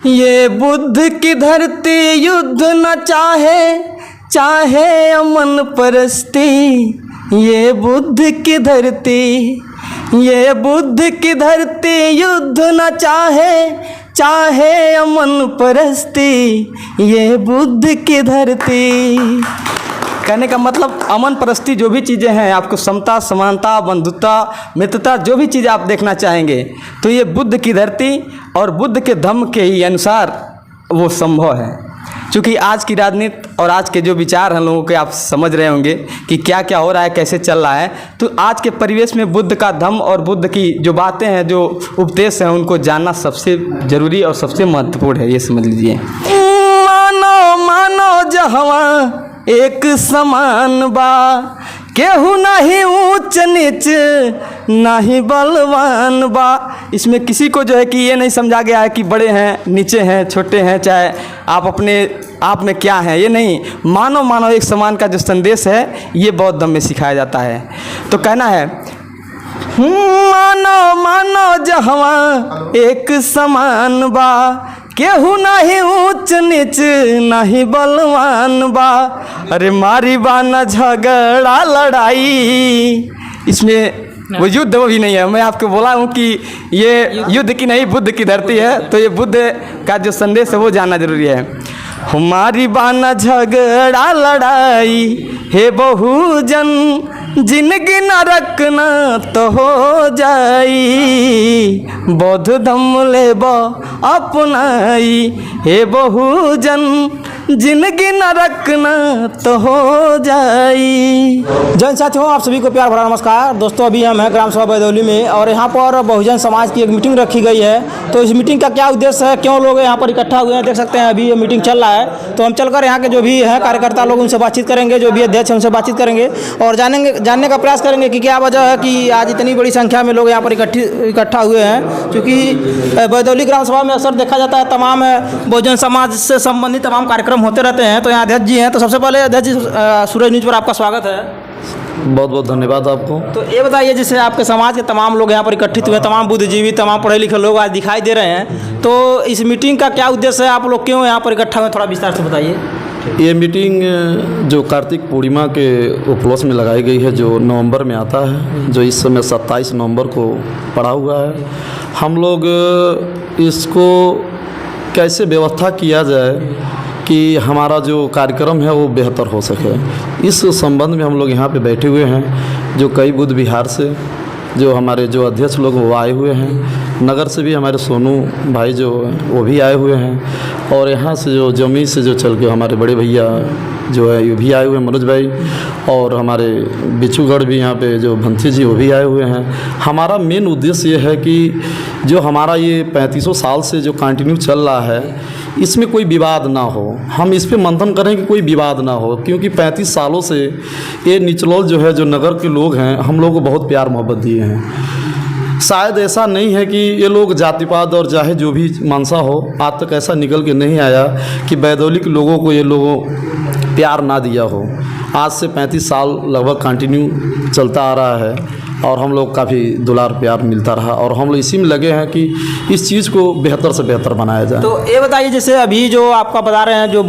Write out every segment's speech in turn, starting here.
ये बुद्ध की धरती युद्ध न चाहे, चाहे अमन परस्ती। ये बुद्ध की धरती, ये बुद्ध की धरती युद्ध न चाहे, चाहे अमन परस्ती। ये बुद्ध की धरती। कहने का मतलब अमन परस्ती जो भी चीज़ें हैं, आपको समता, समानता, बंधुता, मित्रता, जो भी चीज़ें आप देखना चाहेंगे तो ये बुद्ध की धरती और बुद्ध के धम्म के ही अनुसार वो संभव है। क्योंकि आज की राजनीति और आज के जो विचार हैं लोगों के, आप समझ रहे होंगे कि क्या क्या हो रहा है, कैसे चल रहा है। तो आज के परिवेश में बुद्ध का धम्म और बुद्ध की जो बातें हैं, जो उपदेश हैं, उनको जानना सबसे ज़रूरी और सबसे महत्वपूर्ण है, ये समझ लीजिए। मानो मानो जहाँ एक समान बा, केहू नहीं ऊंच नीच नहीं बलवान बा। इसमें किसी को जो है कि ये नहीं समझा गया है कि बड़े हैं, नीचे हैं, छोटे हैं, चाहे आप अपने आप में क्या हैं, ये नहीं। मानो मानो एक समान का जो संदेश है, ये बौद्ध धर्म में सिखाया जाता है। तो कहना है मानो मानो जहाँ एक समान बा, केहू नहीं ऊंच नीच नहीं बलवान बा। अरे मारी बा न झगड़ा लड़ाई। इसमें वो युद्ध भी नहीं है। मैं आपको बोला हूँ कि ये युद्ध की नहीं, बुद्ध की धरती है। तो ये बुद्ध का जो संदेश है वो जानना जरूरी है। हमारी बा न झगड़ा लड़ाई, हे बहुजन जिंदगी न रखना तो हो जाई। बौद्ध धम्म लेबो अपनाई, हे बहुजन जिंदगी न रखना तो हो जाई। जैन साथियों, आप सभी को प्यार भरा नमस्कार। दोस्तों, अभी हम हैं ग्राम सभा बैदौली में और यहाँ पर बहुजन समाज की एक मीटिंग रखी गई है। तो इस मीटिंग का क्या उद्देश्य है, क्यों लोग यहाँ पर इकट्ठा हुए हैं, देख सकते हैं अभी ये मीटिंग चल रहा है। तो हम चलकर यहाँ के जो भी हैं कार्यकर्ता लोग, उनसे बातचीत करेंगे, जो भी अध्यक्ष हैं उनसे बातचीत करेंगे और जानने का प्रयास करेंगे कि क्या वजह है कि आज इतनी बड़ी संख्या में लोग यहाँ पर इकट्ठा हुए हैं। क्योंकि बैदौली ग्राम सभा में अक्सर देखा जाता है तमाम बहुजन समाज से संबंधित तमाम कार्यक्रम होते रहते हैं। तो यहाँ अध्यक्ष जी हैं। तो सबसे पहले अध्यक्ष जी, सूरज न्यूज़ पर आपका स्वागत है। बहुत बहुत धन्यवाद आपको। तो ये बताइए, जैसे आपके समाज के तमाम लोग यहाँ पर इकट्ठित हुए, तमाम बुद्धिजीवी, तमाम पढ़े लिखे लोग आज दिखाई दे रहे हैं। तो इस मीटिंग का क्या उद्देश्य है, आप लोग क्यों यहाँ पर इकट्ठा हुए, थोड़ा विस्तार से बताइए। ये मीटिंग जो कार्तिक पूर्णिमा के उपलक्ष्य में लगाई गई है, जो नवंबर में आता है, जो इस समय 27 नवंबर को पड़ा हुआ है। हम लोग इसको कैसे व्यवस्था किया जाए कि हमारा जो कार्यक्रम है वो बेहतर हो सके, इस संबंध में हम लोग यहाँ पे बैठे हुए हैं। जो कई बुद्ध विहार से जो हमारे जो अध्यक्ष लोग वो आए हुए हैं, नगर से भी हमारे सोनू भाई जो वो भी आए हुए हैं, और यहाँ से जो जमी से जो चल के हमारे बड़े भैया जो है ये भी आए हुए हैं, मनोज भाई, और हमारे बिच्छूगढ़ भी यहाँ पे जो भंती जी वो भी आए हुए हैं। हमारा मेन उद्देश्य ये है कि जो हमारा ये 3500 साल से जो कंटिन्यू चल रहा है, इसमें कोई विवाद ना हो। हम इस पे मंथन करें कि कोई विवाद ना हो, क्योंकि 35 सालों से ये निचलौल जो है, जो नगर के लोग हैं, हम लोग को बहुत प्यार मोहब्बत दिए हैं। शायद ऐसा नहीं है कि ये लोग जातिवाद और चाहे जो भी मानसा हो, आज तक ऐसा निकल के नहीं आया कि बैदौली के लोगों को ये लोगों प्यार ना दिया हो। आज से 35 साल लगभग कंटिन्यू चलता आ रहा है और हम लोग काफ़ी दुलार प्यार मिलता रहा, और हम लोग इसी में लगे हैं कि इस चीज़ को बेहतर से बेहतर बनाया जाए। तो ये बताइए, जैसे अभी जो आपका बता रहे हैं, जो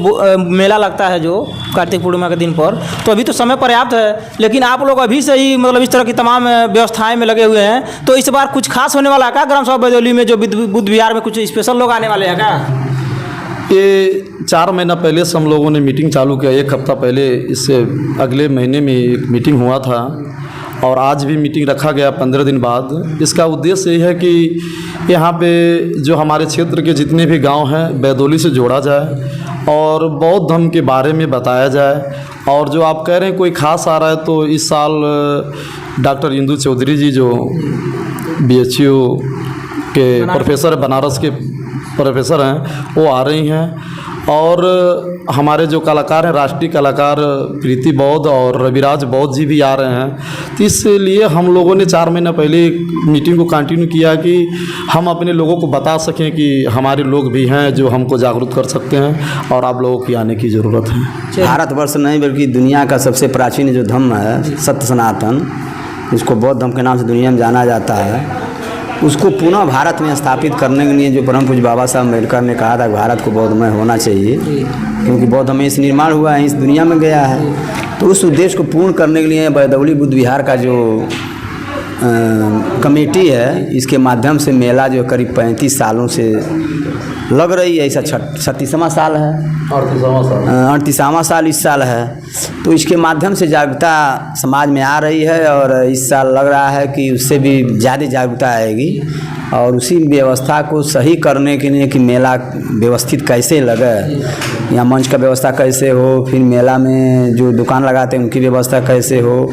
मेला लगता है जो कार्तिक पूर्णिमा के दिन पर, तो अभी तो समय पर्याप्त है, लेकिन आप लोग अभी से ही मतलब इस तरह की तमाम व्यवस्थाएं में लगे हुए हैं। तो इस बार कुछ खास होने वाला है क्या ग्राम सभा बैदौली में, जो बुद्ध विहार में कुछ स्पेशल लोग आने वाले हैं क्या? ये 4 महीना पहले से हम लोगों ने मीटिंग चालू किया। 1 हफ्ता पहले, इससे अगले महीने में एक मीटिंग हुआ था और आज भी मीटिंग रखा गया 15 दिन बाद। इसका उद्देश्य ये है कि यहाँ पे जो हमारे क्षेत्र के जितने भी गांव हैं, बैदौली से जोड़ा जाए और बौद्ध धर्म के बारे में बताया जाए। और जो आप कह रहे हैं कोई खास आ रहा है, तो इस साल डॉक्टर इंदु चौधरी जी जो BHU के प्रोफेसर, बनारस के प्रोफेसर हैं, वो आ रही हैं। और हमारे जो कलाकार हैं, राष्ट्रीय कलाकार प्रीति बौद्ध और रविराज बौद्ध जी भी आ रहे हैं। तो इसलिए हम लोगों ने 4 महीना पहले मीटिंग को कंटिन्यू किया कि हम अपने लोगों को बता सकें कि हमारे लोग भी हैं जो हमको जागरूक कर सकते हैं और आप लोगों की आने की ज़रूरत है। भारतवर्ष नहीं बल्कि दुनिया का सबसे प्राचीन जो धर्म है, सत्य सनातन, इसको बौद्ध धर्म के नाम से दुनिया में जाना जाता है। उसको पुनः भारत में स्थापित करने के लिए जो परम पूज्य बाबा साहब अम्बेडकर ने कहा था कि भारत को बौद्धमय होना चाहिए, क्योंकि बौद्ध में इस निर्माण हुआ है, इस दुनिया में गया है। तो उस उद्देश्य को पूर्ण करने के लिए बैदौली बुद्ध विहार का जो कमेटी है, इसके माध्यम से मेला जो करीब 35 सालों से लग रही है, ऐसा 36वां साल है, 38वां साल इस साल है। तो इसके माध्यम से जागरूकता समाज में आ रही है और इस साल लग रहा है कि उससे भी ज़्यादा जागरूकता आएगी। और उसी व्यवस्था को सही करने के लिए कि मेला व्यवस्थित कैसे लगे, या मंच का व्यवस्था कैसे हो, फिर मेला में जो दुकान लगाते हैं उनकी व्यवस्था कैसे हो,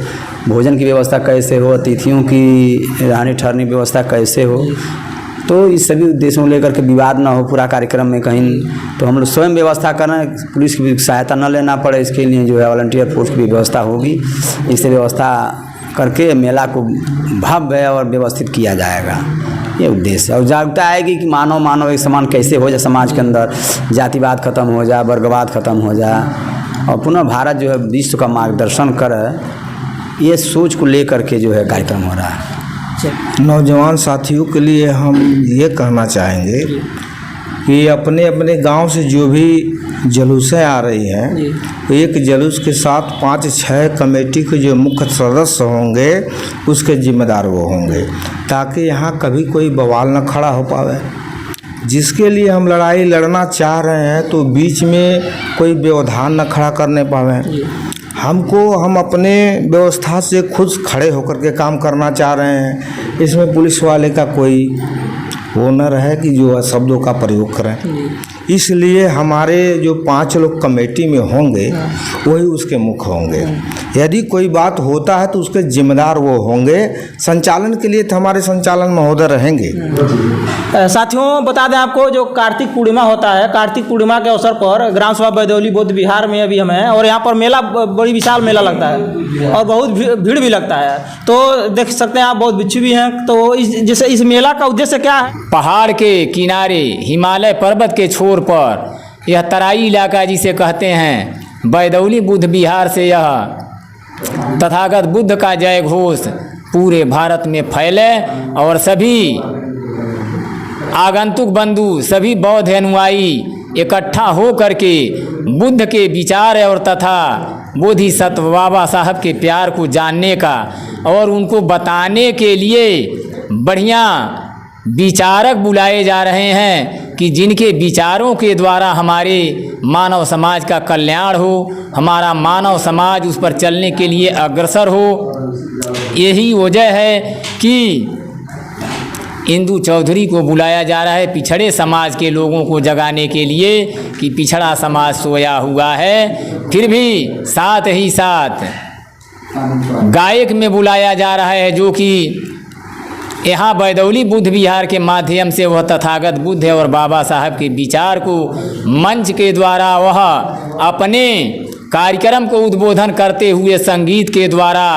भोजन की व्यवस्था कैसे हो, अतिथियों की रहने ठहरने की व्यवस्था कैसे हो, तो इस सभी उद्देश्यों को लेकर के विवाद ना हो पूरा कार्यक्रम में कहीं, तो हम लोग स्वयं व्यवस्था करें, पुलिस की भी सहायता न लेना पड़े। इसके लिए जो है वॉलंटियर फोर्स की भी व्यवस्था होगी। इससे व्यवस्था करके मेला को भव्य और व्यवस्थित किया जाएगा, ये उद्देश्य है। और जागरूकता आएगी कि मानव एक समान कैसे हो जाए, समाज के अंदर जातिवाद खत्म हो जाए, वर्गवाद खत्म हो जाए और पुनः भारत जो है विश्व का मार्गदर्शन करे, ये सोच को लेकर के जो है कार्यक्रम हो रहा है। नौजवान साथियों के लिए हम ये कहना चाहेंगे कि अपने अपने गांव से जो भी जुलूसें आ रही हैं, तो एक जुलूस के साथ 5-6 कमेटी के जो मुख्य सदस्य होंगे उसके जिम्मेदार वो होंगे, ताकि यहाँ कभी कोई बवाल न खड़ा हो पावे। जिसके लिए हम लड़ाई लड़ना चाह रहे हैं तो बीच में कोई व्यवधान न खड़ा करने पावे। हम अपने व्यवस्था से खुद खड़े होकर के काम करना चाह रहे हैं। इसमें पुलिस वाले का कोई वो न रहे कि जो शब्दों का प्रयोग करें। इसलिए हमारे जो 5 लोग कमेटी में होंगे वही उसके मुख्य होंगे। यदि कोई बात होता है तो उसके जिम्मेदार वो होंगे। संचालन के लिए तो हमारे संचालन महोदय रहेंगे। साथियों बता दें आपको, जो कार्तिक पूर्णिमा होता है, कार्तिक पूर्णिमा के अवसर पर ग्राम सभा बैदौली बौद्ध विहार में अभी हम हैं और यहाँ पर मेला, बड़ी विशाल मेला लगता है और बहुत भीड़ भी लगता है। तो देख सकते हैं आप, बहुत बिच्छू भी हैं। तो जैसे इस मेला का उद्देश्य क्या है? पहाड़ के किनारे हिमालय पर्वत के छोर पर यह तराई इलाका जिसे कहते हैं, बैदौली बुद्ध विहार से यह तथागत बुद्ध का जय घोष पूरे भारत में फैले और सभी आगंतुक बंधु, सभी बौद्ध अनुयायी इकट्ठा हो करके बुद्ध के विचार और तथा बोधिसत्व बाबा साहब के प्यार को जानने का और उनको बताने के लिए बढ़िया विचारक बुलाए जा रहे हैं कि जिनके विचारों के द्वारा हमारे मानव समाज का कल्याण हो, हमारा मानव समाज उस पर चलने के लिए अग्रसर हो। यही वजह है कि इंदु चौधरी को बुलाया जा रहा है पिछड़े समाज के लोगों को जगाने के लिए कि पिछड़ा समाज सोया हुआ है। फिर भी साथ ही साथ गायक में बुलाया जा रहा है जो कि यहाँ बैदौली बुद्ध विहार के माध्यम से वह तथागत बुद्ध और बाबा साहब के विचार को मंच के द्वारा वह अपने कार्यक्रम को उद्बोधन करते हुए संगीत के द्वारा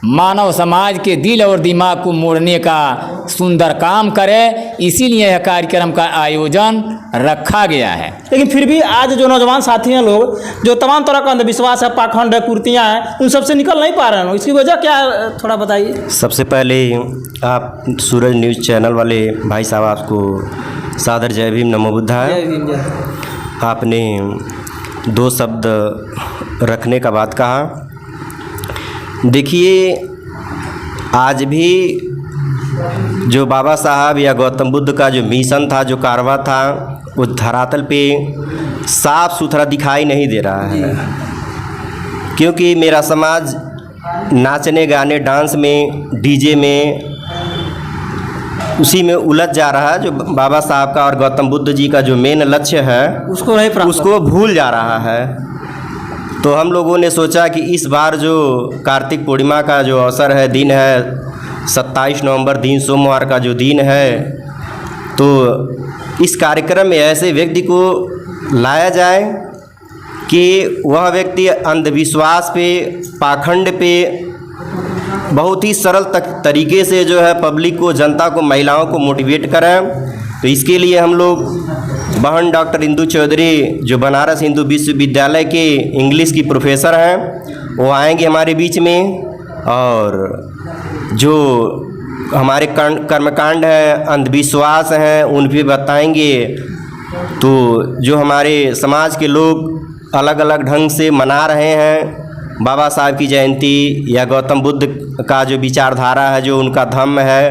मानव समाज के दिल और दिमाग को मोड़ने का सुंदर काम करे। इसीलिए यह कार्यक्रम का आयोजन रखा गया है। लेकिन फिर भी आज जो नौजवान साथी हैं लोग, जो तमाम तरह का अंधविश्वास है, पाखंड है, कुर्तियाँ हैं, उन सबसे निकल नहीं पा रहे हैं। इसकी वजह क्या है, थोड़ा बताइए। सबसे पहले आप सूरज न्यूज़ चैनल वाले भाई साहब, आपको सादर जय भीम, नमो बुद्धाय। आपने 2 शब्द रखने का बात कहा। देखिए, आज भी जो बाबा साहब या गौतम बुद्ध का जो मिशन था, जो कारवा था, वो धरातल पे साफ सुथरा दिखाई नहीं दे रहा है। क्योंकि मेरा समाज नाचने गाने डांस में, डीजे में, उसी में उलझ जा रहा है। जो बाबा साहब का और गौतम बुद्ध जी का जो मेन लक्ष्य है उसको भूल जा रहा है। तो हम लोगों ने सोचा कि इस बार जो कार्तिक पूर्णिमा का जो अवसर है, दिन है 27 नवंबर, दिन सोमवार का जो दिन है, तो इस कार्यक्रम में ऐसे व्यक्ति को लाया जाए कि वह व्यक्ति अंधविश्वास पे, पाखंड पे बहुत ही सरल तरीके से जो है पब्लिक को, जनता को, महिलाओं को मोटिवेट करें। तो इसके लिए हम लोग बहन डॉक्टर इंदु चौधरी, जो बनारस हिंदू विश्वविद्यालय के इंग्लिश की प्रोफेसर हैं, वो आएंगे हमारे बीच में। और जो हमारे कर्मकांड हैं, अंधविश्वास हैं, उन भी बताएंगे। तो जो हमारे समाज के लोग अलग अलग ढंग से मना रहे हैं बाबा साहब की जयंती या गौतम बुद्ध का जो विचारधारा है, जो उनका धम्म है,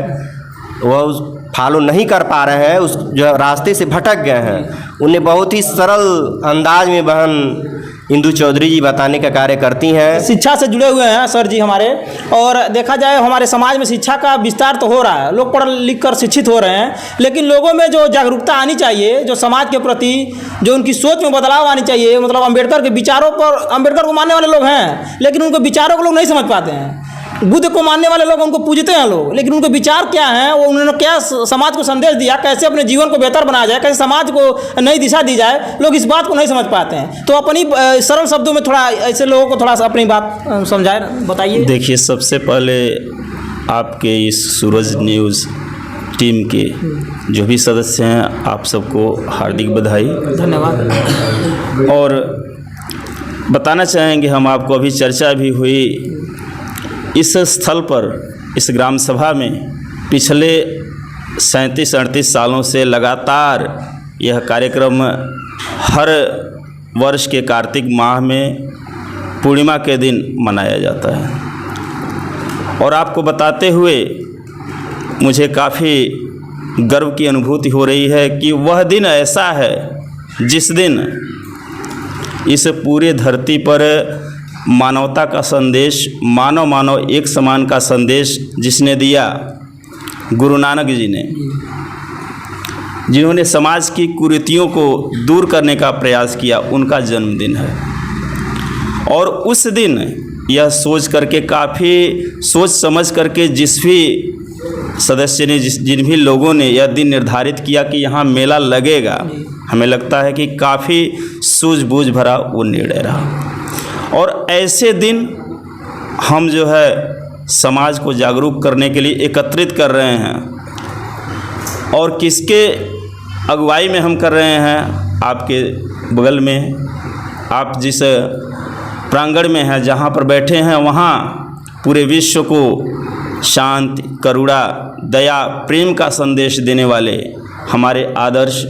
वह उस फॉलो नहीं कर पा रहे हैं, उस जो रास्ते से भटक गए हैं, उन्हें बहुत ही सरल अंदाज में बहन इंदु चौधरी जी बताने का कार्य करती हैं। शिक्षा से जुड़े हुए हैं सर जी हमारे, और देखा जाए हमारे समाज में शिक्षा का विस्तार तो हो रहा है, लोग पढ़ लिख कर शिक्षित हो रहे हैं, लेकिन लोगों में जो जागरूकता आनी चाहिए, जो समाज के प्रति जो उनकी सोच में बदलाव आनी चाहिए, मतलब अंबेडकर के विचारों पर, अंबेडकर को मानने वाले लोग हैं लेकिन उनके विचारों को लोग नहीं समझ पाते हैं। बुद्ध को मानने वाले लोग उनको पूजते हैं लोग, लेकिन उनके विचार क्या हैं, वो उन्होंने क्या समाज को संदेश दिया, कैसे अपने जीवन को बेहतर बनाया जाए, कैसे समाज को नई दिशा दी जाए, लोग इस बात को नहीं समझ पाते हैं। तो अपनी सरल शब्दों में थोड़ा ऐसे लोगों को थोड़ा सा अपनी बात समझाए, बताइए। देखिए, सबसे पहले आपके इस सूरज न्यूज़ टीम के जो भी सदस्य हैं, आप सबको हार्दिक बधाई, धन्यवाद। और बताना चाहेंगे, हम आपको अभी चर्चा भी हुई, इस स्थल पर, इस ग्राम सभा में पिछले 37-38 सालों से लगातार यह कार्यक्रम हर वर्ष के कार्तिक माह में पूर्णिमा के दिन मनाया जाता है। और आपको बताते हुए मुझे काफ़ी गर्व की अनुभूति हो रही है कि वह दिन ऐसा है जिस दिन इस पूरे धरती पर मानवता का संदेश, मानव एक समान का संदेश जिसने दिया, गुरु नानक जी ने, जिन्होंने समाज की कुरीतियों को दूर करने का प्रयास किया, उनका जन्मदिन है। और उस दिन यह सोच करके, काफ़ी सोच समझ करके, जिस भी सदस्य ने, जिन भी लोगों ने यह दिन निर्धारित किया कि यहाँ मेला लगेगा, हमें लगता है कि काफ़ी सूझबूझ भरा वो निर्णय रहा। और ऐसे दिन हम जो है समाज को जागरूक करने के लिए एकत्रित कर रहे हैं। और किसके अगुवाई में हम कर रहे हैं? आपके बगल में, आप जिस प्रांगण में हैं, जहाँ पर बैठे हैं, वहाँ पूरे विश्व को शांति, करुणा, दया, प्रेम का संदेश देने वाले हमारे आदर्श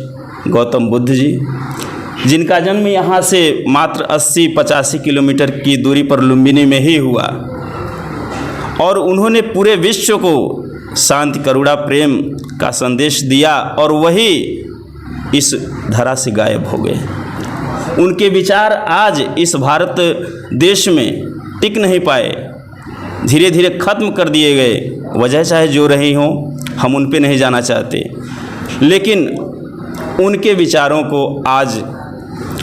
गौतम बुद्ध जी, जिनका जन्म यहाँ से मात्र 80-85 किलोमीटर की दूरी पर लुम्बिनी में ही हुआ, और उन्होंने पूरे विश्व को शांति, करुणा, प्रेम का संदेश दिया, और वही इस धरा से गायब हो गए। उनके विचार आज इस भारत देश में टिक नहीं पाए, धीरे धीरे ख़त्म कर दिए गए। वजह चाहे जो रही हो, हम उन पे नहीं जाना चाहते, लेकिन उनके विचारों को आज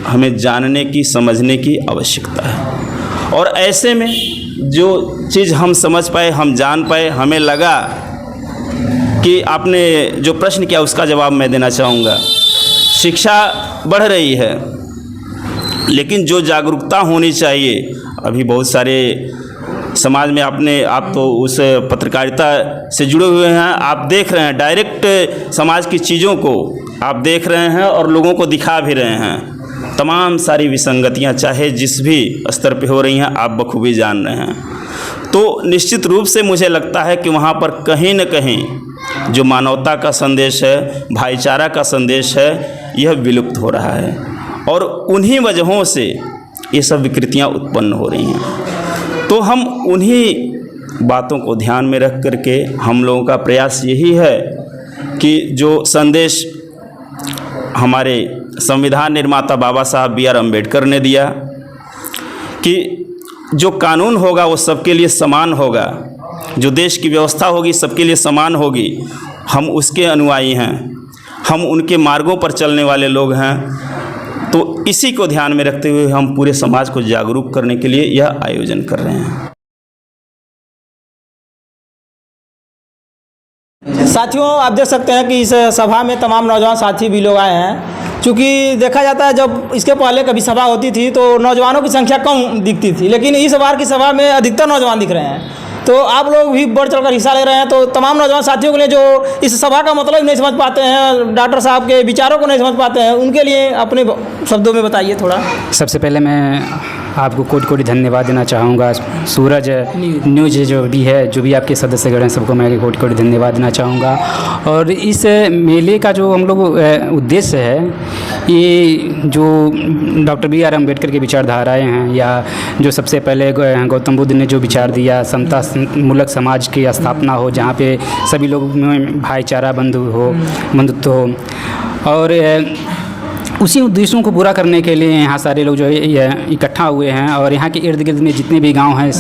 हमें जानने की, समझने की आवश्यकता है। और ऐसे में जो चीज़ हम समझ पाए, हम जान पाए, हमें लगा कि आपने जो प्रश्न किया उसका जवाब मैं देना चाहूँगा। शिक्षा बढ़ रही है, लेकिन जो जागरूकता होनी चाहिए, अभी बहुत सारे समाज में आप तो उस पत्रकारिता से जुड़े हुए हैं, आप देख रहे हैं, डायरेक्ट समाज की चीज़ों को आप देख रहे हैं और लोगों को दिखा भी रहे हैं। तमाम सारी विसंगतियां चाहे जिस भी स्तर पे हो रही हैं, आप बखूबी जान रहे हैं। तो निश्चित रूप से मुझे लगता है कि वहाँ पर कहीं न कहीं जो मानवता का संदेश है, भाईचारा का संदेश है, यह विलुप्त हो रहा है, और उन्हीं वजहों से ये सब विकृतियाँ उत्पन्न हो रही हैं। तो हम उन्हीं बातों को ध्यान में रख करके हम लोगों का प्रयास यही है कि जो संदेश हमारे संविधान निर्माता बाबा साहब B.R. अम्बेडकर ने दिया कि जो कानून होगा वो सबके लिए समान होगा, जो देश की व्यवस्था होगी सबके लिए समान होगी, हम उसके अनुयायी हैं, हम उनके मार्गों पर चलने वाले लोग हैं। तो इसी को ध्यान में रखते हुए हम पूरे समाज को जागरूक करने के लिए यह आयोजन कर रहे हैं। साथियों, आप देख सकते हैं कि इस सभा में तमाम नौजवान साथी भी लोग आए हैं। चूँकि देखा जाता है, जब इसके पहले कभी सभा होती थी तो नौजवानों की संख्या कम दिखती थी, लेकिन इस बार की सभा में अधिकतर नौजवान दिख रहे हैं। तो आप लोग भी बढ़ चढ़कर हिस्सा ले रहे हैं। तो तमाम नौजवान साथियों के लिए जो इस सभा का मतलब नहीं समझ पाते हैं, डॉक्टर साहब के विचारों को नहीं समझ पाते हैं, उनके लिए अपने शब्दों में बताइए थोड़ा। सबसे पहले मैं आपको कोटि कोटि धन्यवाद देना चाहूँगा। सूरज न्यूज जो भी है, जो भी आपके सदस्यगण हैं, सबको मैं कोटि कोटि धन्यवाद देना चाहूँगा। और इस मेले का जो हम लोग उद्देश्य है, ये जो डॉक्टर BR अम्बेडकर के विचारधाराएँ हैं, या जो सबसे पहले गौतम बुद्ध ने जो विचार दिया, समता मूलक समाज की स्थापना हो, जहाँ पे सभी लोग में भाईचारा बंधुत्व हो, और उसी उद्देश्यों को पूरा करने के लिए यहाँ सारे लोग जो है इकट्ठा हुए हैं। और यहाँ के इर्द गिर्द में जितने भी गांव हैं,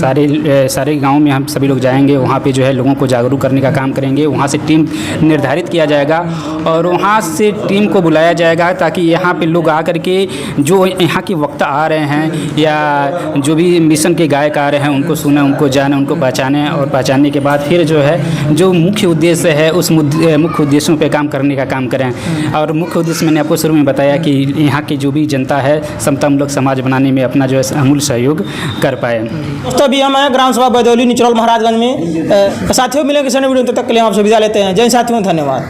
सारे गांव में हम सभी लोग जाएंगे, वहाँ पे जो है लोगों को जागरूक करने का काम करेंगे। वहाँ से टीम निर्धारित किया जाएगा और वहाँ से टीम को बुलाया जाएगा, ताकि यहाँ पे लोग आकर के जो यहाँ के वक्ता आ रहे हैं या जो भी मिशन के गायक आ रहे हैं, उनको सुने, उनको जाने, उनको पहचाने, और पहचानने के बाद फिर जो है जो मुख्य उद्देश्य है, उस मुख्य उद्देश्यों पर काम करने का काम करें। और मुख्य उद्देश्य मैंने आपको शुरू में बताया कि यहाँ की जो भी जनता है, समतामूलक समाज बनाने में अपना जो है अमूल्य सहयोग कर पाए। दोस्तों अभी हम हैं ग्राम सभा बैदौली निचरौल महाराजगंज में। साथियों मिलेंगे किसी वीडियो, तब तक के लिए हम आपसे विदा लेते हैं। जय साथियों, धन्यवाद।